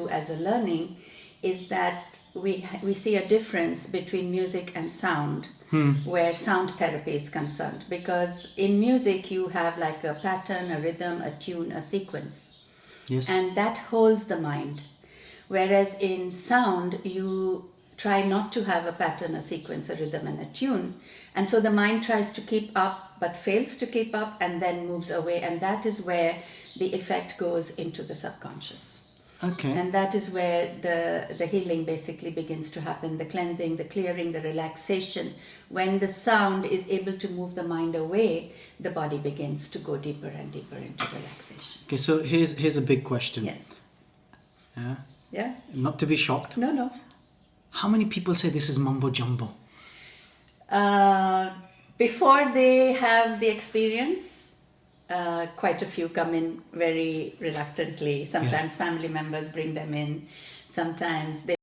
do as a learning is that we see a difference between music and sound, where sound therapy is concerned. Because in music you have like a pattern, a rhythm, a tune, a sequence. Yes. And that holds the mind. Whereas in sound, you try not to have a pattern, a sequence, a rhythm, and a tune. And so the mind tries to keep up, but fails to keep up, and then moves away. And that is where the effect goes into the subconscious. Okay. And that is where the healing basically begins to happen, the cleansing, the clearing, the relaxation. When the sound is able to move the mind away, the body begins to go deeper and deeper into relaxation. Okay, so here's a big question. Yes. Yeah? Yeah? Not to be shocked. No. How many people say this is mumbo jumbo? Before they have the experience, quite a few come in very reluctantly. Sometimes family members bring them in. Sometimes they